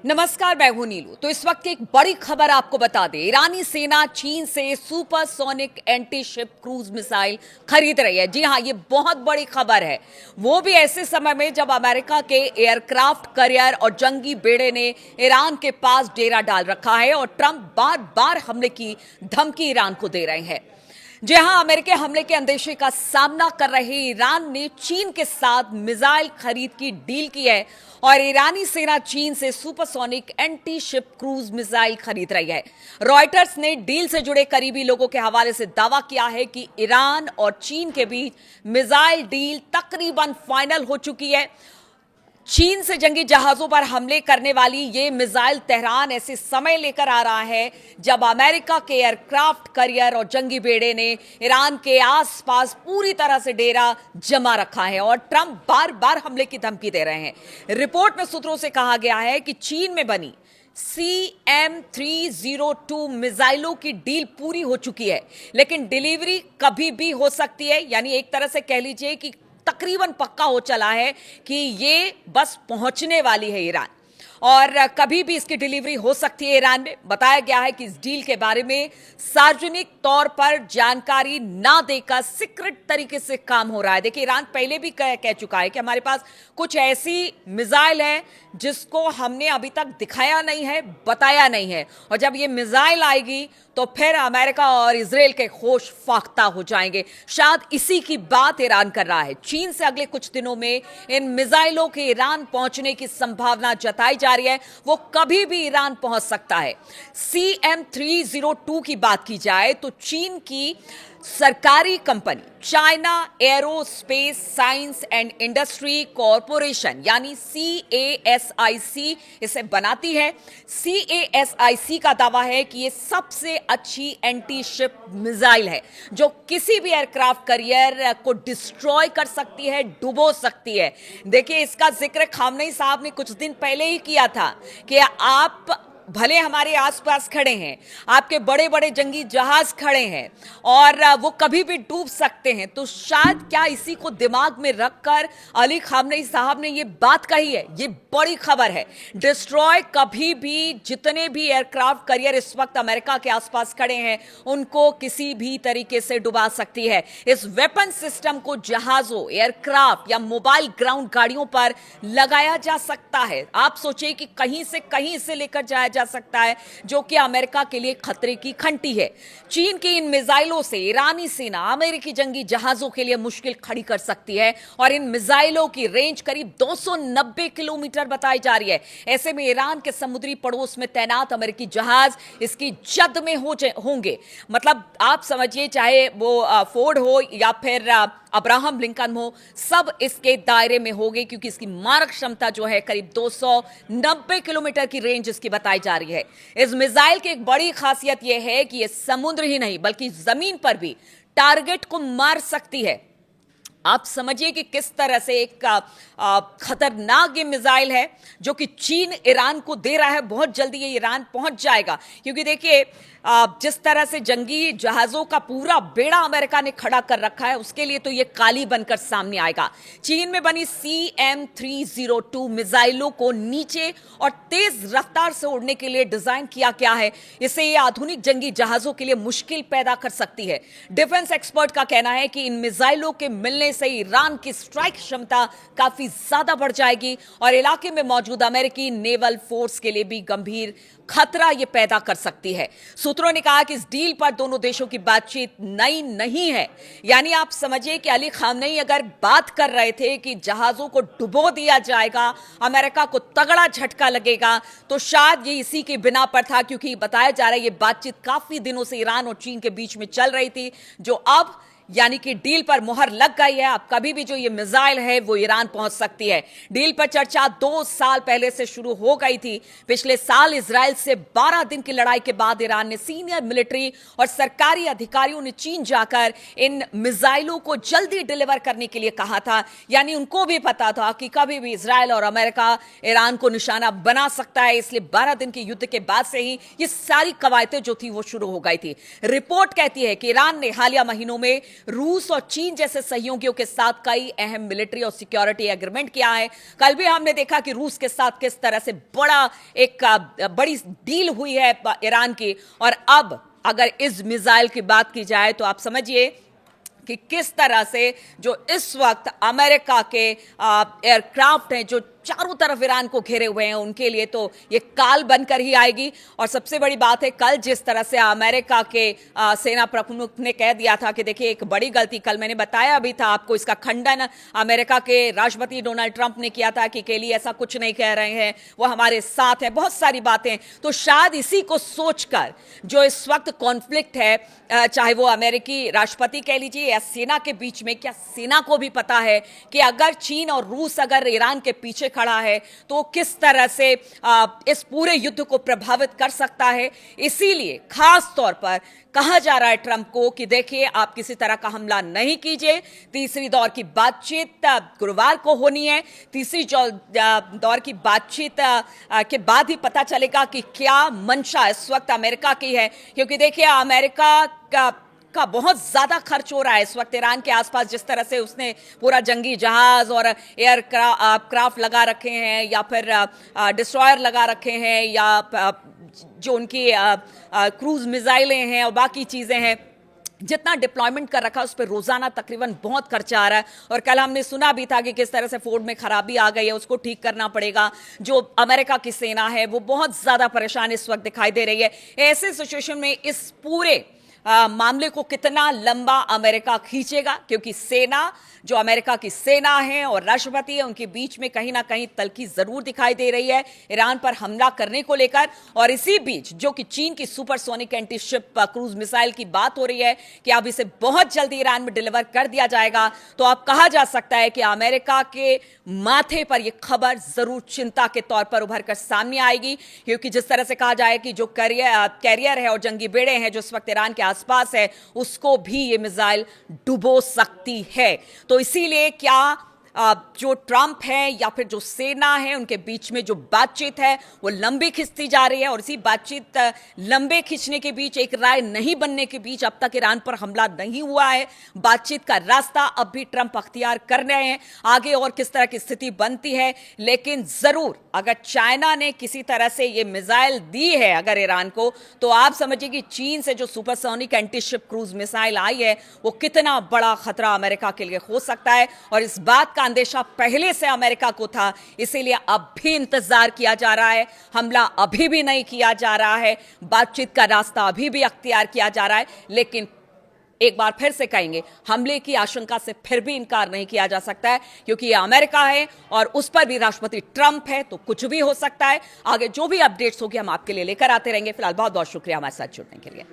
नमस्कार, मैं हूं नीलू। तो इस वक्त की एक बड़ी खबर आपको बता दें, ईरानी सेना चीन से supersonic anti ship cruise missile खरीद रही है। जी हां, ये बहुत बड़ी खबर है, वो भी ऐसे समय में जब अमेरिका के एयरक्राफ्ट कैरियर और जंगी बेड़े ने ईरान के पास डेरा डाल रखा है और ट्रंप बार बार हमले की धमकी ईरान को दे रहे हैं। जी हां, अमेरिकी हमले के अंदेशे का सामना कर रहे ईरान ने चीन के साथ मिसाइल खरीद की डील की है और ईरानी सेना चीन से supersonic anti ship cruise missile खरीद रही है। रॉयटर्स ने डील से जुड़े करीबी लोगों के हवाले से दावा किया है कि ईरान और चीन के बीच मिसाइल डील तकरीबन फाइनल हो चुकी है। चीन से जंगी जहाजों पर हमले करने वाली ये मिसाइल तेहरान ऐसे समय लेकर आ रहा है जब अमेरिका के एयरक्राफ्ट कैरियर और जंगी बेड़े ने ईरान के आसपास पूरी तरह से डेरा जमा रखा है और ट्रंप बार बार हमले की धमकी दे रहे हैं। रिपोर्ट में सूत्रों से कहा गया है कि चीन में बनी CM-302 मिसाइलों की डील पूरी हो चुकी है, लेकिन डिलीवरी कभी भी हो सकती है। यानी एक तरह से कह लीजिए कि तकरीबन पक्का हो चला है कि ये बस पहुंचने वाली है ईरान और कभी भी इसकी डिलीवरी हो सकती है ईरान में। बताया गया है कि इस डील के बारे में सार्वजनिक तौर पर जानकारी ना देकर सीक्रेट तरीके से काम हो रहा है। देखिए, ईरान पहले भी कह चुका है कि हमारे पास कुछ ऐसी मिसाइल है जिसको हमने अभी तक दिखाया नहीं है, बताया नहीं है, और जब ये मिसाइल आएगी तो फिर अमेरिका और इजराइल के होश फाख्ता हो जाएंगे। शायद इसी की बात ईरान कर रहा है। चीन से अगले कुछ दिनों में इन मिसाइलों के ईरान पहुंचने की संभावना जताई जा रही है। वो कभी भी ईरान पहुंच सकता है। CM-302 की बात की जाए तो चीन की सरकारी company China aerospace science and industry corporation यानी CASIC इसे बनाती है। CASIC का दावा है कि ये सबसे अच्छी एंटी शिप मिसाइल है जो किसी भी एयरक्राफ्ट कैरियर को डिस्ट्रॉय कर सकती है, डुबो सकती है। देखिए, इसका जिक्र खामनेई साहब ने कुछ दिन पहले ही किया था कि आप भले हमारे आसपास खड़े हैं, आपके बड़े बड़े जंगी जहाज खड़े हैं और वो कभी भी डूब सकते हैं। तो शायद क्या इसी को दिमाग में रखकर अली खामनेई साहब ने ये बात कही है। ये बड़ी खबर है। डिस्ट्रॉय कभी भी, जितने भी एयरक्राफ्ट कैरियर इस वक्त अमेरिका के आसपास खड़े हैं, उनको किसी भी तरीके से डुबा सकती है। इस वेपन सिस्टम को जहाजों, एयरक्राफ्ट या मोबाइल ग्राउंड गाड़ियों पर लगाया जा सकता है। आप सोचिए कि कहीं से कहीं से लेकर जाया जा सकता है, जो कि अमेरिका के लिए खतरे की घंटी है। चीन की इन मिसाइलों से ईरानी सेना अमेरिकी जंगी जहाजों के लिए मुश्किल खड़ी कर सकती है और इन मिसाइलों की रेंज करीब 290 किलोमीटर बताई जा रही है। ऐसे में ईरान के समुद्री पड़ोस में तैनात अमेरिकी जहाज इसकी जद में होंगे। मतलब आप समझिए, चाहे वो फोर्ड हो या फिर अब्राहम लिंकन हो, सब इसके दायरे में होंगे क्योंकि इसकी मारक क्षमता जो है करीब 290 किलोमीटर की रेंज इसकी बताई जा रही है। इस मिसाइल की एक बड़ी खासियत यह है कि यह समुद्र ही नहीं बल्कि जमीन पर भी टारगेट को मार सकती है। आप समझिए कि किस तरह से एक खतरनाक ये मिसाइल है जो कि चीन ईरान को दे रहा है। बहुत जल्दी ये ईरान पहुंच जाएगा क्योंकि देखिए, जिस तरह से जंगी जहाजों का पूरा बेड़ा अमेरिका ने खड़ा कर रखा है, उसके लिए तो ये काली बनकर सामने आएगा। चीन में बनी CM-302 मिसाइलों को नीचे और तेज रफ्तार से उड़ने के लिए डिजाइन किया गया है। इससे ये आधुनिक जंगी जहाजों के लिए मुश्किल पैदा कर सकती है। डिफेंस एक्सपर्ट का कहना है कि इन मिसाइलों के मिलने से ईरान की स्ट्राइक क्षमता काफी ज्यादा बढ़ जाएगी और इलाके में मौजूद अमेरिकी नेवल फोर्स के लिए भी गंभीर खतरा यह पैदा कर सकती है। सूत्रों ने कहा कि इस डील पर दोनों देशों की बातचीत नई नहीं है। यानी आप समझिए कि अली खामनेई अगर बात कर रहे थे कि जहाजों को डुबो दिया जाएगा, अमेरिका को तगड़ा झटका लगेगा, तो शायद ये इसी के बिना पर था क्योंकि बताया जा रहा है ये बातचीत काफी दिनों से ईरान और चीन के बीच में चल रही थी, जो अब यानी कि डील पर मुहर लग गई है। अब कभी भी जो ये मिसाइल है वो ईरान पहुंच सकती है। डील पर चर्चा 2 साल पहले से शुरू हो गई थी। पिछले साल इजराइल से 12 दिन की लड़ाई के बाद ईरान ने सीनियर मिलिट्री और सरकारी अधिकारियों ने चीन जाकर इन मिसाइलों को जल्दी डिलीवर करने के लिए कहा था। यानी उनको भी पता था कि कभी भी इजराइल और अमेरिका ईरान को निशाना बना सकता है, इसलिए 12 दिन के युद्ध के बाद से ही ये सारी कवायदें जो थी वो शुरू हो गई थी। रिपोर्ट कहती है कि ईरान ने हालिया महीनों में रूस और चीन जैसे सहयोगियों के साथ कई अहम मिलिट्री और सिक्योरिटी एग्रीमेंट किया है। कल भी हमने देखा कि रूस के साथ किस तरह से बड़ी डील हुई है ईरान की, और अब अगर इस मिसाइल की बात की जाए तो आप समझिए कि किस तरह से जो इस वक्त अमेरिका के एयरक्राफ्ट हैं जो चारों तरफ ईरान को घेरे हुए हैं, उनके लिए तो ये काल बनकर ही आएगी। और सबसे बड़ी बात है, कल जिस तरह से अमेरिका के सेना प्रमुख ने कह दिया था कि देखिए एक बड़ी गलती, कल मैंने बताया भी था आपको, इसका खंडन अमेरिका के राष्ट्रपति डोनाल्ड ट्रंप ने किया था कि केली ऐसा कुछ नहीं कह रहे हैं, वो हमारे साथ है, बहुत सारी बातें। तो शायद इसी को सोचकर जो इस वक्त कॉन्फ्लिक्ट है, चाहे वो अमेरिकी राष्ट्रपति कह लीजिए या सेना के बीच में, क्या सेना को भी पता है कि अगर चीन और रूस अगर ईरान के पीछे खड़ा है तो किस तरह से इस पूरे युद्ध को प्रभावित कर सकता है। इसीलिए खास तौर पर कहा जा रहा है ट्रंप को कि देखिए आप किसी तरह का हमला नहीं कीजिए। तीसरी दौर की बातचीत गुरुवार को होनी है। तीसरी दौर की बातचीत के बाद ही पता चलेगा कि क्या मंशा इस वक्त अमेरिका की है, क्योंकि देखिए अमेरिका का बहुत ज्यादा खर्च हो रहा है इस वक्त ईरान के आसपास। जिस तरह से उसने पूरा जंगी जहाज और क्राफ्ट लगा रखे हैं, या फिर डिस्ट्रॉयर लगा रखे हैं, या जो उनकी क्रूज मिसाइलें हैं और बाकी चीजें हैं, जितना डिप्लॉयमेंट कर रखा है उस पर रोजाना तकरीबन बहुत खर्चा आ रहा है। और कल हमने सुना भी था कि किस तरह से फोर्ड में खराबी आ गई है, उसको ठीक करना पड़ेगा। जो अमेरिका की सेना है वो बहुत ज्यादा परेशान इस वक्त दिखाई दे रही है। ऐसे सिचुएशन में इस पूरे मामले को कितना लंबा अमेरिका खींचेगा, क्योंकि सेना, जो अमेरिका की सेना है और राष्ट्रपति है, उनके बीच में कहीं ना कहीं तल्खी जरूर दिखाई दे रही है ईरान पर हमला करने को लेकर। और इसी बीच जो कि चीन की supersonic anti ship cruise missile की बात हो रही है कि अब इसे बहुत जल्दी ईरान में डिलीवर कर दिया जाएगा, तो अब कहा जा सकता है कि अमेरिका के माथे पर यह खबर जरूर चिंता के तौर पर उभर कर सामने आएगी। क्योंकि जिस तरह से कहा जाए कि जो कैरियर है और जंगी बेड़े हैं जो इस वक्त ईरान के आसपास है, उसको भी ये मिसाइल डुबो सकती है। तो इसीलिए क्या जो ट्रंप है या फिर जो सेना है, उनके बीच में जो बातचीत है वो लंबी खिंचती जा रही है। और इसी बातचीत लंबे खींचने के बीच, एक राय नहीं बनने के बीच अब तक ईरान पर हमला नहीं हुआ है। बातचीत का रास्ता अब भी ट्रंप अख्तियार कर रहे हैं। आगे और किस तरह की स्थिति बनती है, लेकिन जरूर अगर चाइना ने किसी तरह से ये मिसाइल दी है अगर ईरान को, तो आप समझिए कि चीन से जो supersonic anti ship cruise missile आई है वो कितना बड़ा खतरा अमेरिका के लिए हो सकता है। और इस बात का अंदेशा पहले से अमेरिका को था, इसीलिए अब भी इंतजार किया जा रहा है। हमला अभी भी नहीं किया जा रहा है, बातचीत का रास्ता अभी भी अख्तियार किया जा रहा है। लेकिन एक बार फिर से कहेंगे, हमले की आशंका से फिर भी इनकार नहीं किया जा सकता है, क्योंकि ये अमेरिका है और उस पर भी राष्ट्रपति ट्रंप है, तो कुछ भी हो सकता है। आगे जो भी अपडेट्स होगी हम आपके लिए लेकर आते रहेंगे। फिलहाल बहुत बहुत शुक्रिया हमारे साथ जुड़ने के लिए।